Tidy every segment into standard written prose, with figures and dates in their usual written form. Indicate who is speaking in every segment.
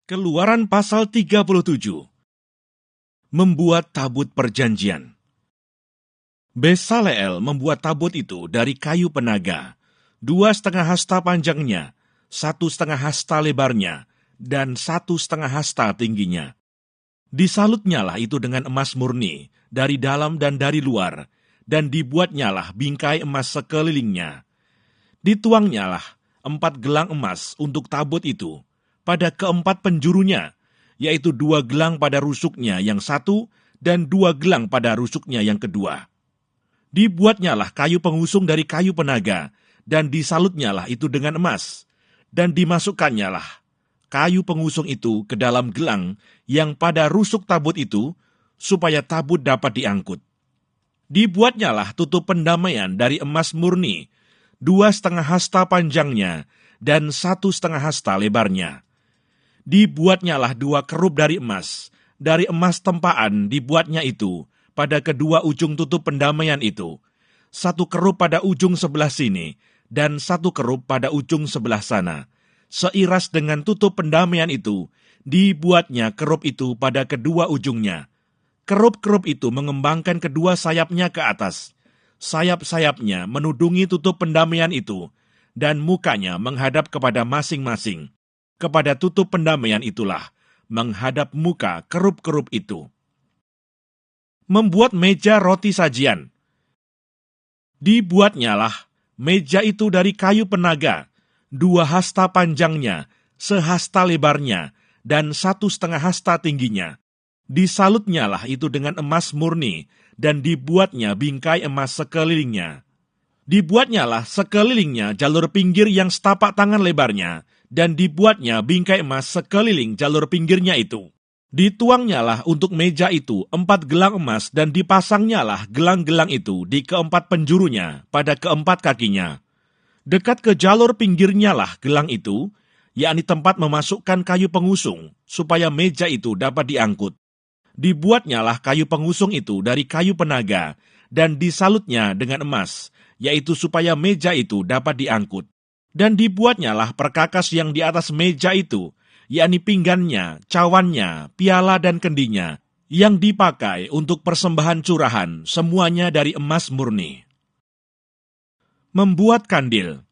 Speaker 1: Keluaran pasal 37. Membuat tabut perjanjian. Besaleel membuat tabut itu dari kayu penaga, 2,5 hasta panjangnya, 1,5 hasta lebarnya, dan 1,5 hasta tingginya. Disalutnyalah itu dengan emas murni, dari dalam dan dari luar, dan dibuatnyalah bingkai emas sekelilingnya. Dituangnyalah 4 gelang emas untuk tabut itu, pada keempat penjurunya, yaitu 2 gelang pada rusuknya yang satu, dan 2 gelang pada rusuknya yang kedua. Dibuatnyalah kayu pengusung dari kayu penaga, dan disalutnyalah itu dengan emas, dan dimasukannyalah kayu pengusung itu ke dalam gelang yang pada rusuk tabut itu, supaya tabut dapat diangkut. Dibuatnyalah tutup pendamaian dari emas murni, 2,5 hasta panjangnya, dan 1,5 hasta lebarnya. Dibuatnyalah 2 kerub dari emas tempaan dibuatnya itu, pada kedua ujung tutup pendamaian itu, 1 kerub pada ujung sebelah sini, dan 1 kerub pada ujung sebelah sana. Seiras dengan tutup pendamaian itu, dibuatnya kerub itu pada kedua ujungnya. Kerub-kerub itu mengembangkan kedua sayapnya ke atas. Sayap-sayapnya menudungi tutup pendamaian itu, dan mukanya menghadap kepada masing-masing. Kepada tutup pendamaian itulah, menghadap muka kerub-kerub itu. Membuat meja roti sajian. Dibuatnyalah meja itu dari kayu penaga, 2 hasta panjangnya, 1 hasta lebarnya, dan 1,5 hasta tingginya. Disalutnyalah itu dengan emas murni, dan dibuatnya bingkai emas sekelilingnya. Dibuatnyalah sekelilingnya jalur pinggir yang setapak tangan lebarnya, dan dibuatnya bingkai emas sekeliling jalur pinggirnya itu. Dituangnyalah untuk meja itu 4 gelang emas, dan dipasangnyalah gelang-gelang itu di keempat penjurunya, pada keempat kakinya. Dekat ke jalur pinggirnya lah gelang itu, yakni tempat memasukkan kayu pengusung, supaya meja itu dapat diangkut. Dibuatnyalah kayu pengusung itu dari kayu penaga, dan disalutnya dengan emas, yaitu supaya meja itu dapat diangkut. Dan dibuatnyalah perkakas yang di atas meja itu, yakni pinggannya, cawannya, piala dan kendinya, yang dipakai untuk persembahan curahan, semuanya dari emas murni. Membuat kandil.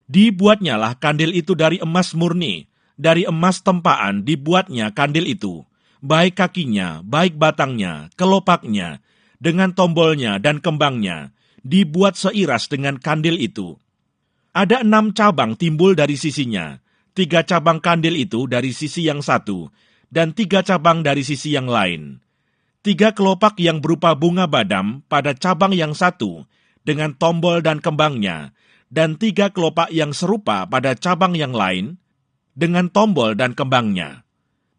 Speaker 1: Dibuatnyalah kandil itu dari emas murni, dari emas tempaan dibuatnya kandil itu, baik kakinya, baik batangnya, kelopaknya, dengan tombolnya dan kembangnya, dibuat seiras dengan kandil itu. Ada 6 cabang timbul dari sisinya, 3 cabang kandil itu dari sisi yang satu, dan 3 cabang dari sisi yang lain. 3 kelopak yang berupa bunga badam pada cabang yang satu, dengan tombol dan kembangnya, dan 3 kelopak yang serupa pada cabang yang lain, dengan tombol dan kembangnya.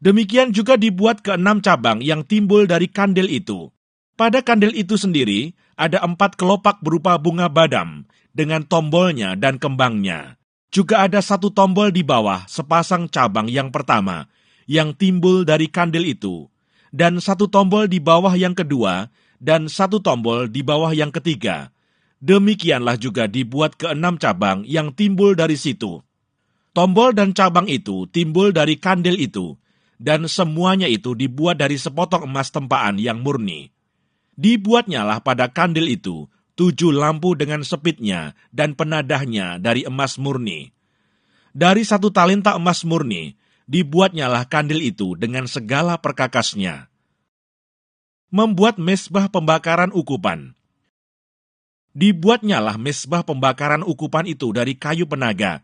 Speaker 1: Demikian juga dibuat ke-6 cabang yang timbul dari kandil itu. Pada kandil itu sendiri, ada 4 kelopak berupa bunga badam, dengan tombolnya dan kembangnya. Juga ada 1 tombol di bawah sepasang cabang yang pertama, yang timbul dari kandil itu, dan 1 tombol di bawah yang kedua, dan 1 tombol di bawah yang ketiga. Demikianlah juga dibuat ke-6 cabang yang timbul dari situ. Tombol dan cabang itu timbul dari kandil itu, dan semuanya itu dibuat dari sepotong emas tempaan yang murni. Dibuatnyalah pada kandil itu 7 lampu dengan sepitnya dan penadahnya dari emas murni. Dari 1 talenta emas murni, dibuatnyalah kandil itu dengan segala perkakasnya. Membuat mezbah pembakaran ukupan. Dibuatnyalah mezbah pembakaran ukupan itu dari kayu penaga,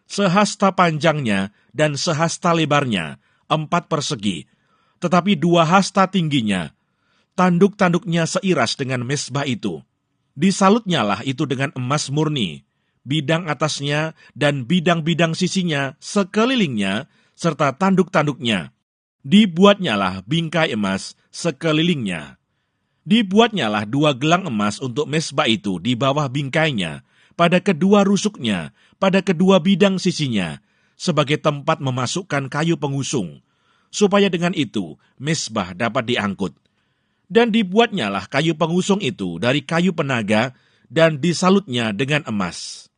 Speaker 1: 1 hasta panjangnya dan 1 hasta lebarnya, 4 persegi, tetapi 2 hasta tingginya. Tanduk-tanduknya seiras dengan mezbah itu. Disalutnyalah itu dengan emas murni, bidang atasnya dan bidang-bidang sisinya sekelilingnya, serta tanduk-tanduknya. Dibuatnyalah bingkai emas sekelilingnya. Dibuatnyalah 2 gelang emas untuk mezbah itu di bawah bingkainya, pada kedua rusuknya, pada kedua bidang sisinya, sebagai tempat memasukkan kayu pengusung, supaya dengan itu mezbah dapat diangkut. Dan dibuatnyalah kayu pengusung itu dari kayu penaga, dan disalutnya dengan emas.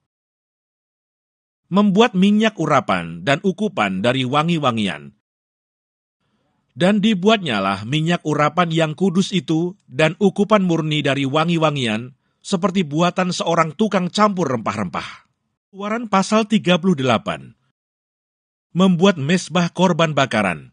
Speaker 1: membuat minyak urapan dan ukupan dari wangi-wangian. Dan dibuatnyalah minyak urapan yang kudus itu dan ukupan murni dari wangi-wangian, seperti buatan seorang tukang campur rempah-rempah. Keluaran pasal 38. Membuat mezbah korban bakaran.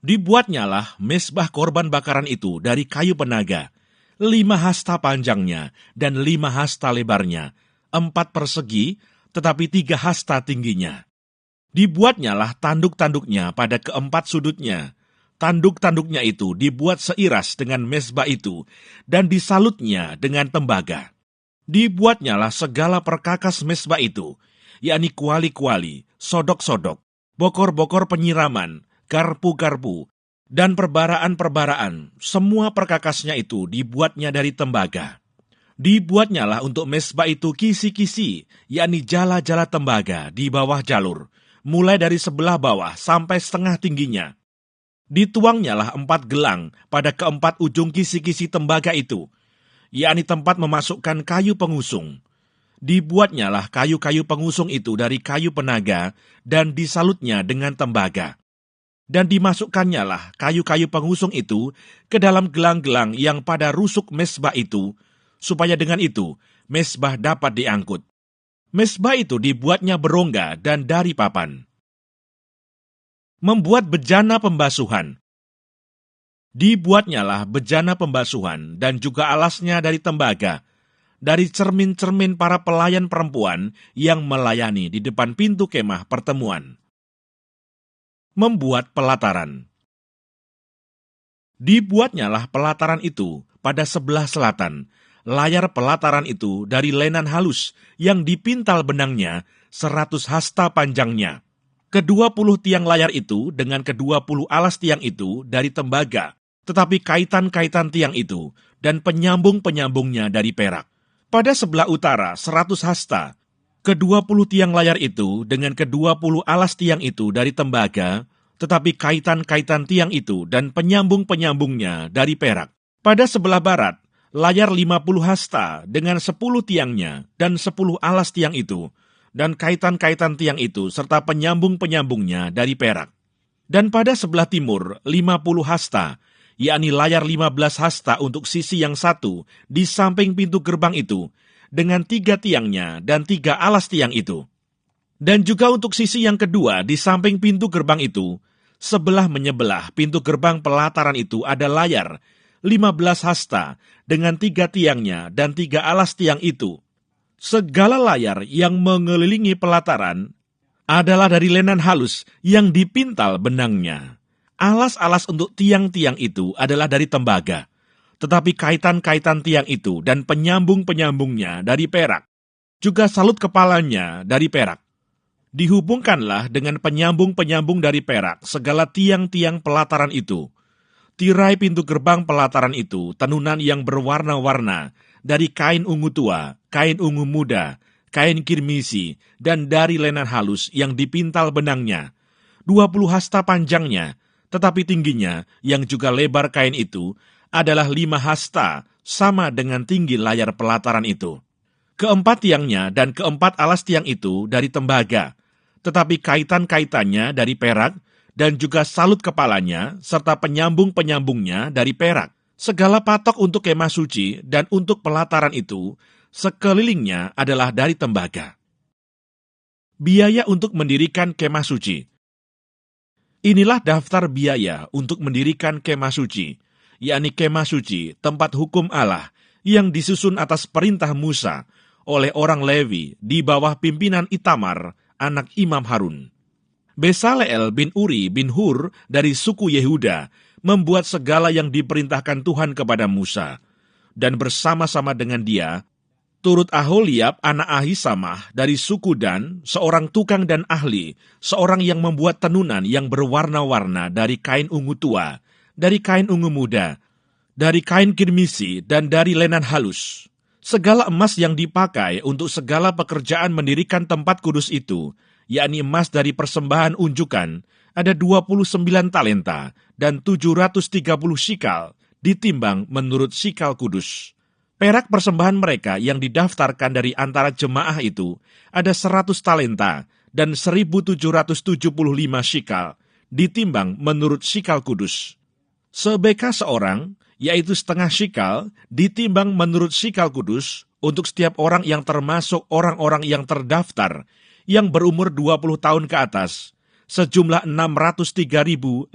Speaker 1: Dibuatnyalah mezbah korban bakaran itu dari kayu penaga, 5 hasta panjangnya dan 5 hasta lebarnya, 4 persegi, tetapi 3 hasta tingginya. Dibuatnyalah tanduk-tanduknya pada keempat sudutnya. Tanduk-tanduknya itu dibuat seiras dengan mezbah itu, dan disalutnya dengan tembaga. Dibuatnyalah segala perkakas mezbah itu, yakni kuali-kuali, sodok-sodok, bokor-bokor penyiraman, garpu-garpu, dan perbaraan-perbaraan. Semua perkakasnya itu dibuatnya dari tembaga. Dibuatnyalah untuk mezbah itu kisi-kisi, yakni jala-jala tembaga di bawah jalur, mulai dari sebelah bawah sampai setengah tingginya. Dituangnyalah 4 gelang pada keempat ujung kisi-kisi tembaga itu, yakni tempat memasukkan kayu pengusung. Dibuatnyalah kayu-kayu pengusung itu dari kayu penaga dan disalutnya dengan tembaga. Dan dimasukkannya kayu-kayu pengusung itu ke dalam gelang-gelang yang pada rusuk mezbah itu, supaya dengan itu mezbah dapat diangkut. Mezbah itu dibuatnya berongga dan dari papan. Membuat bejana pembasuhan. Dibuatnyalah bejana pembasuhan dan juga alasnya dari tembaga, dari cermin-cermin para pelayan perempuan yang melayani di depan pintu kemah pertemuan. Membuat pelataran. Dibuatnyalah pelataran itu pada sebelah selatan. Layar pelataran itu dari lenan halus yang dipintal benangnya 100 hasta panjangnya. Ke-20 tiang layar itu dengan ke-20 alas tiang itu dari tembaga, tetapi kaitan-kaitan tiang itu dan penyambung-penyambungnya dari perak. Pada sebelah utara 100 hasta, ke-20 tiang layar itu dengan ke-20 alas tiang itu dari tembaga, tetapi kaitan-kaitan tiang itu dan penyambung-penyambungnya dari perak. Pada sebelah barat, layar 50 hasta dengan 10 tiangnya dan 10 alas tiang itu, dan kaitan-kaitan tiang itu serta penyambung-penyambungnya dari perak. Dan pada sebelah timur 50 hasta, yakni layar 15 hasta untuk sisi yang satu di samping pintu gerbang itu, dengan 3 tiangnya dan 3 alas tiang itu. Dan juga untuk sisi yang kedua di samping pintu gerbang itu, sebelah menyebelah pintu gerbang pelataran itu ada layar 15 hasta dengan 3 tiangnya dan 3 alas tiang itu. Segala layar yang mengelilingi pelataran adalah dari lenan halus yang dipintal benangnya. Alas-alas untuk tiang-tiang itu adalah dari tembaga, tetapi kaitan-kaitan tiang itu dan penyambung-penyambungnya dari perak. Juga salut kepalanya dari perak. Dihubungkanlah dengan penyambung-penyambung dari perak segala tiang-tiang pelataran itu. Tirai pintu gerbang pelataran itu tenunan yang berwarna-warna dari kain ungu tua, kain ungu muda, kain kirmisi, dan dari lenan halus yang dipintal benangnya. 20 hasta panjangnya, tetapi tingginya yang juga lebar kain itu adalah 5 hasta, sama dengan tinggi layar pelataran itu. Keempat tiangnya dan keempat alas tiang itu dari tembaga, tetapi kaitan-kaitannya dari perak, dan juga salut kepalanya, serta penyambung-penyambungnya dari perak. Segala patok untuk kemah suci dan untuk pelataran itu, sekelilingnya adalah dari tembaga. Biaya untuk mendirikan kemah suci. Inilah daftar biaya untuk mendirikan kemah suci, yakni kemah suci, tempat hukum Allah, yang disusun atas perintah Musa oleh orang Lewi di bawah pimpinan Itamar, anak Imam Harun. Besaleel bin Uri bin Hur dari suku Yehuda membuat segala yang diperintahkan Tuhan kepada Musa, dan bersama-sama dengan dia, turut Aholiab anak Ahisamah dari suku Dan, seorang tukang dan ahli, seorang yang membuat tenunan yang berwarna-warna dari kain ungu tua, dari kain ungu muda, dari kain kirmisi, dan dari lenan halus. Segala emas yang dipakai untuk segala pekerjaan mendirikan tempat kudus itu, yakni emas dari persembahan unjukan, ada 29 talenta dan 730 sikal, ditimbang menurut sikal kudus. Perak persembahan mereka yang didaftarkan dari antara jemaah itu ada 100 talenta dan 1.775 shikal, ditimbang menurut shikal kudus. Sebeka seorang, yaitu setengah shikal, ditimbang menurut shikal kudus untuk setiap orang yang termasuk orang-orang yang terdaftar, yang berumur 20 tahun ke atas, sejumlah 603.550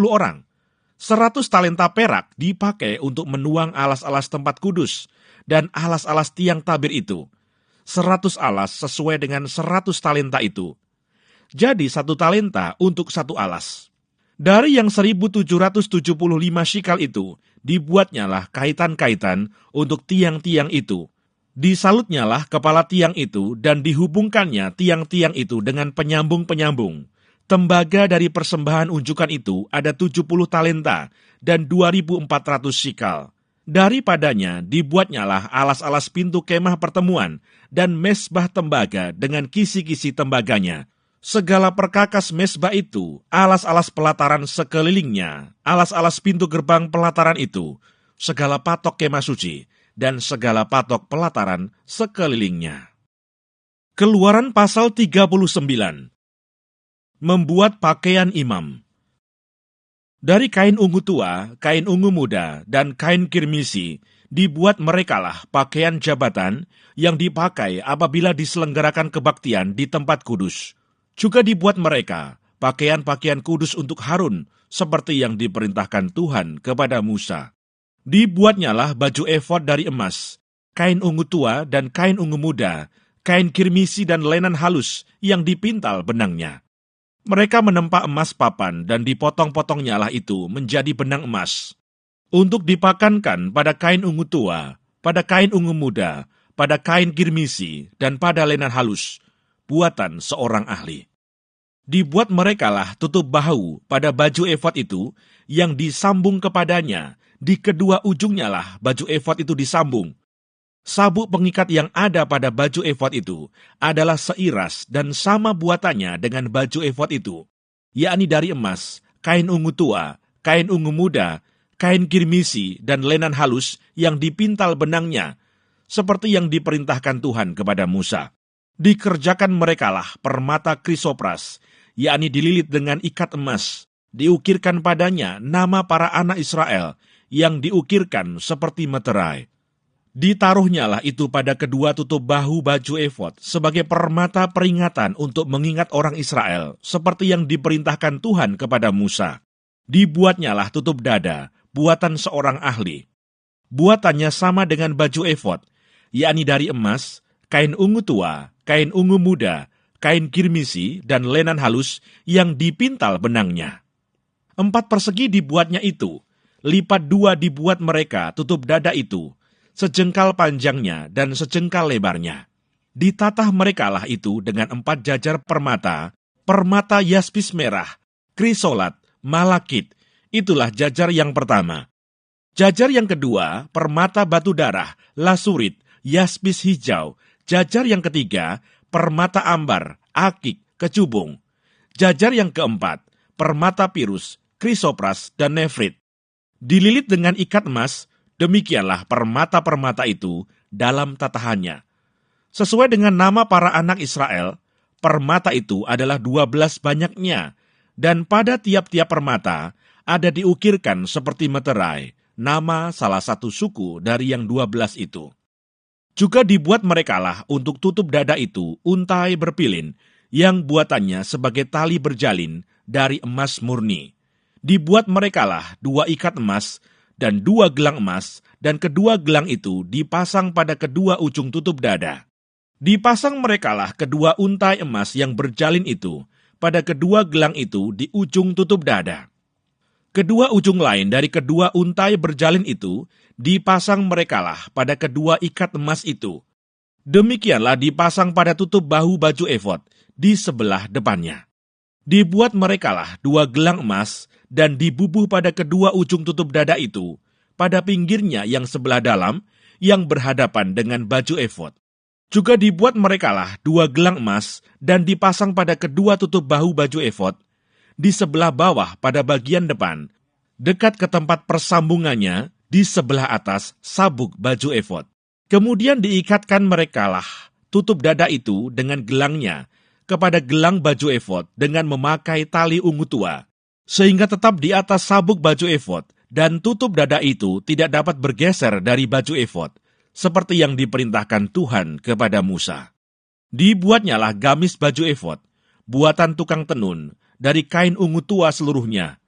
Speaker 1: orang. 100 talenta perak dipakai untuk menuang alas-alas tempat kudus dan alas-alas tiang tabir itu. 100 alas sesuai dengan 100 talenta itu. Jadi 1 talenta untuk 1 alas. Dari yang 1.775 shikal itu, dibuatnyalah kaitan-kaitan untuk tiang-tiang itu. Disalutnyalah kepala tiang itu dan dihubungkannya tiang-tiang itu dengan penyambung-penyambung. Tembaga dari persembahan unjukan itu ada 70 talenta dan 2.400 shikal. Daripadanya dibuatnyalah alas-alas pintu kemah pertemuan dan mesbah tembaga dengan kisi-kisi tembaganya. Segala perkakas mesbah itu, alas-alas pelataran sekelilingnya, alas-alas pintu gerbang pelataran itu, segala patok kemah suci, dan segala patok pelataran sekelilingnya. Keluaran pasal 39. Membuat pakaian imam. Dari kain ungu tua, kain ungu muda, dan kain kirmisi, dibuat merekalah pakaian jabatan yang dipakai apabila diselenggarakan kebaktian di tempat kudus. Juga dibuat mereka pakaian-pakaian kudus untuk Harun, seperti yang diperintahkan Tuhan kepada Musa. Dibuatnyalah baju efod dari emas, kain ungu tua dan kain ungu muda, kain kirmisi dan lenan halus yang dipintal benangnya. Mereka menempa emas papan dan dipotong-potongnya itu menjadi benang emas. Untuk dipakankan pada kain ungu tua, pada kain ungu muda, pada kain kirmisi, dan pada lenan halus, buatan seorang ahli. Dibuat merekalah tutup bahu pada baju efod itu yang disambung kepadanya, di kedua ujungnya lah baju efod itu disambung. Sabuk pengikat yang ada pada baju efod itu adalah seiras dan sama buatannya dengan baju efod itu, yakni dari emas, kain ungu tua, kain ungu muda, kain kirmisi, dan lenan halus yang dipintal benangnya, seperti yang diperintahkan Tuhan kepada Musa. Dikerjakan merekalah permata krisopras, yakni dililit dengan ikat emas, diukirkan padanya nama para anak Israel, yang diukirkan seperti meterai. Ditaruhnyalah itu pada kedua tutup bahu baju efod sebagai permata peringatan untuk mengingat orang Israel, seperti yang diperintahkan Tuhan kepada Musa. Dibuatnyalah tutup dada, buatan seorang ahli. Buatannya sama dengan baju efod, yakni dari emas, kain ungu tua, kain ungu muda, kain kirmisi, dan lenan halus yang dipintal benangnya. 4 persegi dibuatnya itu, lipat 2 dibuat mereka tutup dada itu, sejengkal panjangnya dan sejengkal lebarnya. Ditatah merekalah itu dengan 4 jajar permata, permata yaspis merah, krisolat, malakit. Itulah jajar yang pertama. Jajar yang kedua, permata batu darah, lasurit, yaspis hijau. Jajar yang ketiga, permata ambar, akik, kecubung. Jajar yang keempat, permata pirus, krisopras, dan nefrit. Dililit dengan ikat emas. Demikianlah permata-permata itu dalam tatahannya. Sesuai dengan nama para anak Israel, permata itu adalah 12 banyaknya, dan pada tiap-tiap permata ada diukirkan seperti meterai, nama salah satu suku dari yang 12 itu. Juga dibuat merekalah untuk tutup dada itu untai berpilin, yang buatannya sebagai tali berjalin dari emas murni. Dibuat merekalah 2 ikat emas, dan 2 gelang emas, dan kedua gelang itu dipasang pada kedua ujung tutup dada. Dipasang merekalah kedua untai emas yang berjalin itu, pada kedua gelang itu di ujung tutup dada. Kedua ujung lain dari kedua untai berjalin itu, dipasang merekalah pada kedua ikat emas itu. Demikianlah dipasang pada tutup bahu baju efod, di sebelah depannya. Dibuat merekalah 2 gelang emas, dan dibubuh pada kedua ujung tutup dada itu, pada pinggirnya yang sebelah dalam, yang berhadapan dengan baju efod. Juga dibuat merekalah 2 gelang emas, dan dipasang pada kedua tutup bahu baju efod, di sebelah bawah pada bagian depan, dekat ke tempat persambungannya, di sebelah atas sabuk baju efod. Kemudian diikatkan merekalah tutup dada itu dengan gelangnya kepada gelang baju efod dengan memakai tali ungu tua, sehingga tetap di atas sabuk baju efod, dan tutup dada itu tidak dapat bergeser dari baju efod, seperti yang diperintahkan Tuhan kepada Musa. Dibuatnyalah gamis baju efod, buatan tukang tenun, dari kain ungu tua seluruhnya.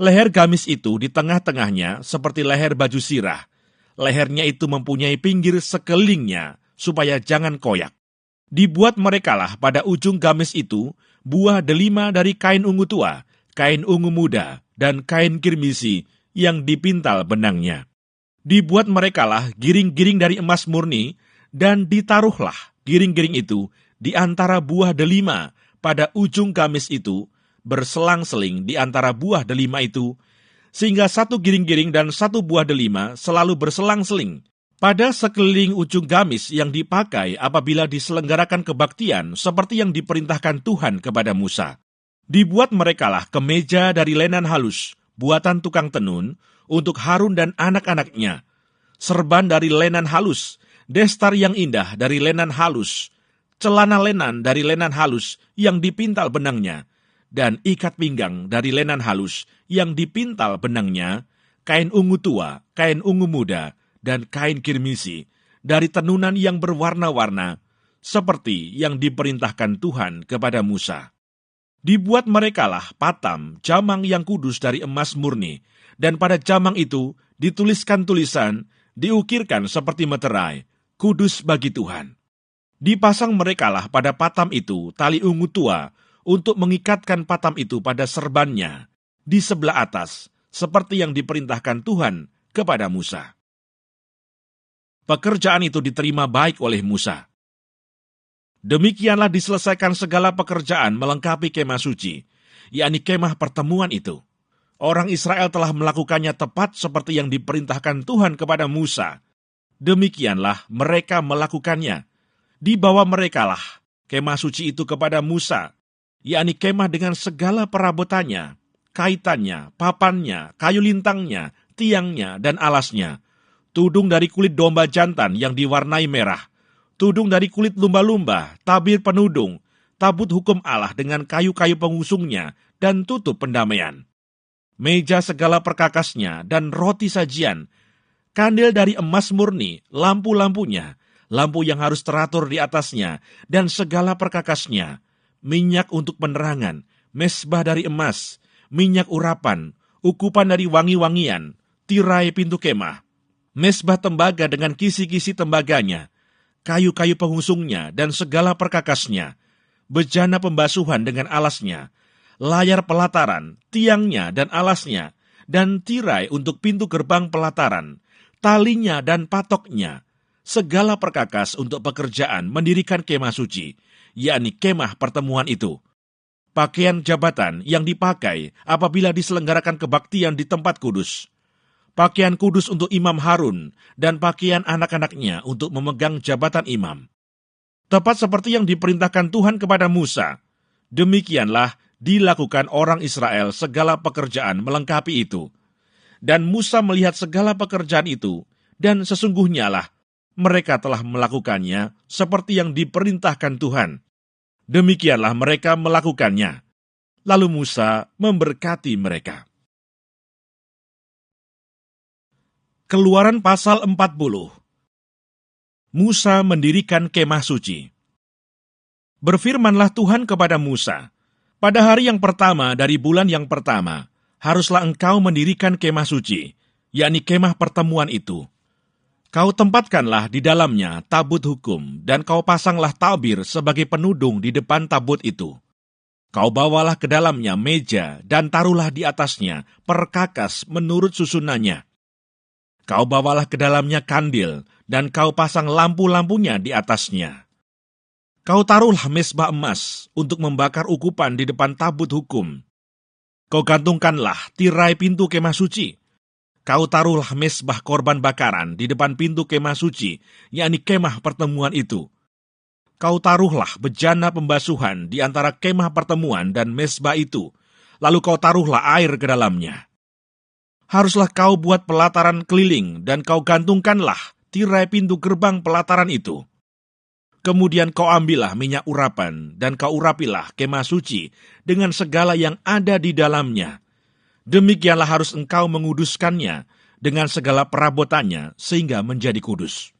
Speaker 1: Leher gamis itu di tengah-tengahnya seperti leher baju sirah. Lehernya itu mempunyai pinggir sekelilingnya, supaya jangan koyak. Dibuat merekalah pada ujung gamis itu buah delima dari kain ungu tua, kain ungu muda, dan kain kirmisi yang dipintal benangnya. Dibuat merekalah giring-giring dari emas murni, dan ditaruhlah giring-giring itu di antara buah delima pada ujung gamis itu, berselang-seling di antara buah delima itu, sehingga satu giring-giring dan satu buah delima selalu berselang-seling pada sekeliling ujung gamis yang dipakai apabila diselenggarakan kebaktian seperti yang diperintahkan Tuhan kepada Musa. Dibuat merekalah kemeja dari lenan halus, buatan tukang tenun, untuk Harun dan anak-anaknya, serban dari lenan halus, destar yang indah dari lenan halus, celana lenan dari lenan halus yang dipintal benangnya, dan ikat pinggang dari lenan halus yang dipintal benangnya, kain ungu tua, kain ungu muda, dan kain kirmisi, dari tenunan yang berwarna-warna, seperti yang diperintahkan Tuhan kepada Musa. Dibuat merekalah patam, jamang yang kudus dari emas murni, dan pada jamang itu dituliskan tulisan, diukirkan seperti meterai, kudus bagi Tuhan. Dipasang merekalah pada patam itu tali ungu tua, untuk mengikatkan patam itu pada serbannya, di sebelah atas, seperti yang diperintahkan Tuhan kepada Musa. Pekerjaan itu diterima baik oleh Musa. Demikianlah diselesaikan segala pekerjaan melengkapi kemah suci, yakni kemah pertemuan itu. Orang Israel telah melakukannya tepat seperti yang diperintahkan Tuhan kepada Musa. Demikianlah mereka melakukannya. Dibawa merekalah kemah suci itu kepada Musa, yakni kemah dengan segala perabotannya, kaitannya, papannya, kayu lintangnya, tiangnya, dan alasnya, tudung dari kulit domba jantan yang diwarnai merah, tudung dari kulit lumba-lumba, tabir penudung, tabut hukum Allah dengan kayu-kayu pengusungnya, dan tutup pendamaian. Meja segala perkakasnya, dan roti sajian, kandil dari emas murni, lampu-lampunya, lampu yang harus teratur di atasnya, dan segala perkakasnya, minyak untuk penerangan, mesbah dari emas, minyak urapan, ukupan dari wangi-wangian, tirai pintu kemah, mesbah tembaga dengan kisi-kisi tembaganya, kayu-kayu pengusungnya dan segala perkakasnya, bejana pembasuhan dengan alasnya, layar pelataran, tiangnya dan alasnya, dan tirai untuk pintu gerbang pelataran, talinya dan patoknya, segala perkakas untuk pekerjaan mendirikan kemah suci, yakni kemah pertemuan itu. Pakaian jabatan yang dipakai apabila diselenggarakan kebaktian di tempat kudus. Pakaian kudus untuk Imam Harun dan pakaian anak-anaknya untuk memegang jabatan imam. Tepat seperti yang diperintahkan Tuhan kepada Musa, demikianlah dilakukan orang Israel segala pekerjaan melengkapi itu. Dan Musa melihat segala pekerjaan itu, dan sesungguhnya lah mereka telah melakukannya seperti yang diperintahkan Tuhan. Demikianlah mereka melakukannya. Lalu Musa memberkati mereka. Keluaran pasal 40. Musa mendirikan kemah suci. Berfirmanlah Tuhan kepada Musa, pada hari yang pertama dari bulan yang pertama, haruslah engkau mendirikan kemah suci, yakni kemah pertemuan itu. Kau tempatkanlah di dalamnya tabut hukum, dan kau pasanglah tabir sebagai penudung di depan tabut itu. Kau bawalah ke dalamnya meja, dan taruhlah di atasnya perkakas menurut susunannya. Kau bawalah ke dalamnya kandil, dan kau pasang lampu-lampunya di atasnya. Kau taruhlah mesbah emas untuk membakar ukupan di depan tabut hukum. Kau gantungkanlah tirai pintu kemah suci. Kau taruhlah mesbah korban bakaran di depan pintu kemah suci, yakni kemah pertemuan itu. Kau taruhlah bejana pembasuhan di antara kemah pertemuan dan mesbah itu, lalu kau taruhlah air ke dalamnya. Haruslah kau buat pelataran keliling, dan kau gantungkanlah tirai pintu gerbang pelataran itu. Kemudian kau ambillah minyak urapan, dan kau urapilah kemah suci dengan segala yang ada di dalamnya. Demikianlah harus engkau menguduskannya dengan segala perabotannya, sehingga menjadi kudus.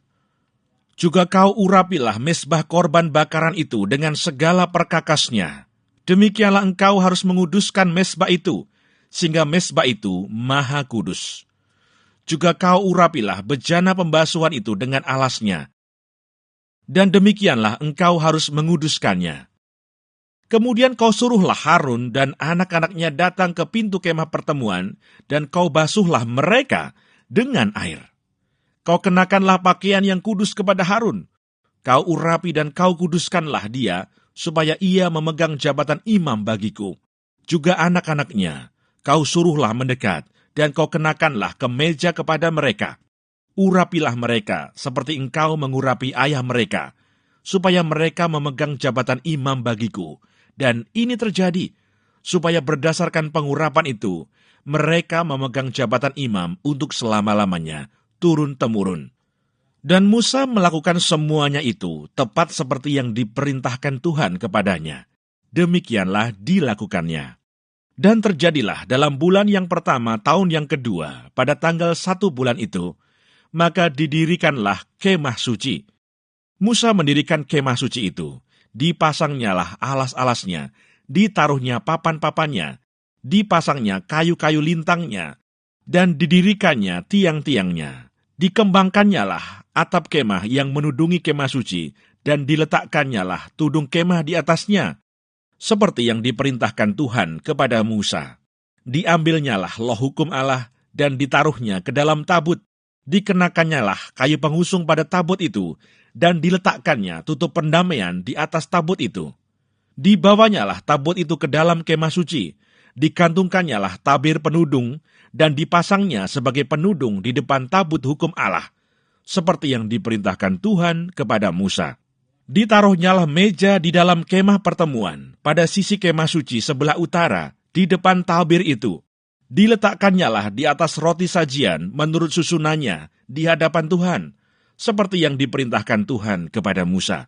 Speaker 1: Juga kau urapilah mezbah korban bakaran itu dengan segala perkakasnya. Demikianlah engkau harus menguduskan mezbah itu, sehingga mezbah itu maha kudus. Juga kau urapilah bejana pembasuhan itu dengan alasnya. Dan demikianlah engkau harus menguduskannya. Kemudian kau suruhlah Harun dan anak-anaknya datang ke pintu kemah pertemuan, dan kau basuhlah mereka dengan air. Kau kenakanlah pakaian yang kudus kepada Harun. Kau urapi dan kau kuduskanlah dia, supaya ia memegang jabatan imam bagiku. Juga anak-anaknya, kau suruhlah mendekat, dan kau kenakanlah kemeja kepada mereka. Urapilah mereka, seperti engkau mengurapi ayah mereka, supaya mereka memegang jabatan imam bagiku. Dan ini terjadi, supaya berdasarkan pengurapan itu, mereka memegang jabatan imam untuk selama-lamanya, turun-temurun. Dan Musa melakukan semuanya itu tepat seperti yang diperintahkan Tuhan kepadanya. Demikianlah dilakukannya. Dan terjadilah dalam bulan yang pertama tahun yang kedua, pada tanggal 1 bulan itu, maka didirikanlah kemah suci. Musa mendirikan kemah suci itu, dipasangnyalah alas-alasnya, ditaruhnya papan-papannya, dipasangnya kayu-kayu lintangnya, dan didirikannya tiang-tiangnya. Dikembangkannya lah atap kemah yang menudungi kemah suci, dan diletakkannya lah tudung kemah di atasnya, seperti yang diperintahkan Tuhan kepada Musa. Diambilnya lah loh hukum Allah, dan ditaruhnya ke dalam tabut. Dikenakannya lah kayu pengusung pada tabut itu, dan diletakkannya tutup pendamaian di atas tabut itu. Dibawanya lah tabut itu ke dalam kemah suci, dikantungkannya lah tabir penudung, dan dipasangnya sebagai penudung di depan tabut hukum Allah, seperti yang diperintahkan Tuhan kepada Musa. Ditaruhnyalah meja di dalam kemah pertemuan, pada sisi kemah suci sebelah utara, di depan tabir itu. Diletakkannya di atas roti sajian menurut susunannya di hadapan Tuhan, seperti yang diperintahkan Tuhan kepada Musa.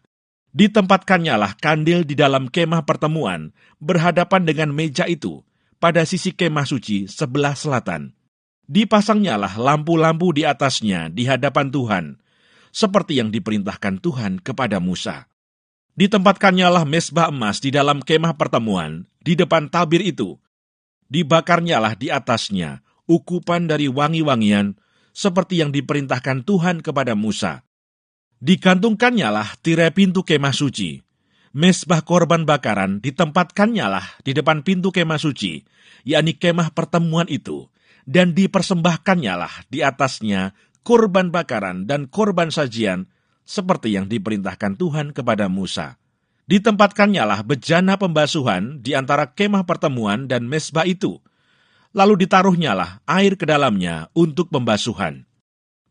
Speaker 1: Ditempatkannya kandil di dalam kemah pertemuan, berhadapan dengan meja itu, pada sisi kemah suci sebelah selatan. Dipasangnya lampu-lampu di atasnya di hadapan Tuhan, seperti yang diperintahkan Tuhan kepada Musa. Ditempatkannya mezbah emas di dalam kemah pertemuan, di depan tabir itu. Dibakarnya di atasnya ukupan dari wangi-wangian, seperti yang diperintahkan Tuhan kepada Musa. Digantungkannya tirai pintu kemah suci. Mezbah korban bakaran ditempatkannya di depan pintu kemah suci, yakni kemah pertemuan itu, dan dipersembahkannya di atasnya korban bakaran dan korban sajian, seperti yang diperintahkan Tuhan kepada Musa. Ditempatkannya bejana pembasuhan di antara kemah pertemuan dan mezbah itu, lalu ditaruhnya air ke dalamnya untuk pembasuhan.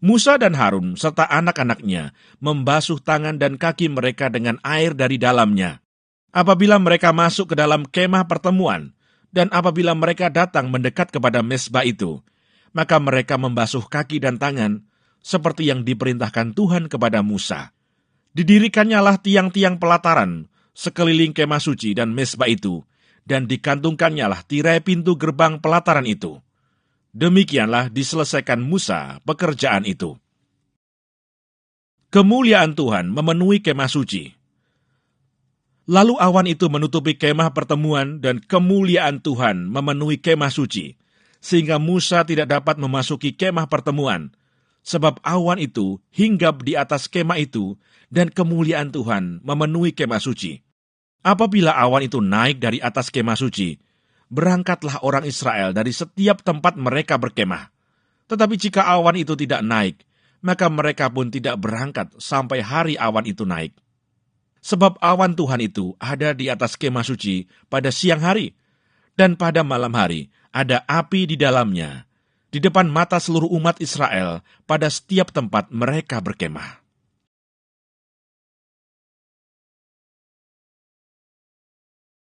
Speaker 1: Musa dan Harun serta anak-anaknya membasuh tangan dan kaki mereka dengan air dari dalamnya. Apabila mereka masuk ke dalam kemah pertemuan, dan apabila mereka datang mendekat kepada mezbah itu, maka mereka membasuh kaki dan tangan, seperti yang diperintahkan Tuhan kepada Musa. Didirikannya tiang-tiang pelataran sekeliling kemah suci dan mezbah itu, dan dikantungkannya tirai pintu gerbang pelataran itu. Demikianlah diselesaikan Musa pekerjaan itu. Kemuliaan Tuhan memenuhi kemah suci. Lalu awan itu menutupi kemah pertemuan, dan kemuliaan Tuhan memenuhi kemah suci, sehingga Musa tidak dapat memasuki kemah pertemuan, sebab awan itu hinggap di atas kemah itu, dan kemuliaan Tuhan memenuhi kemah suci. Apabila awan itu naik dari atas kemah suci, berangkatlah orang Israel dari setiap tempat mereka berkemah. Tetapi jika awan itu tidak naik, maka mereka pun tidak berangkat sampai hari awan itu naik. Sebab awan Tuhan itu ada di atas kemah suci pada siang hari, dan pada malam hari ada api di dalamnya, di depan mata seluruh umat Israel pada setiap tempat mereka berkemah.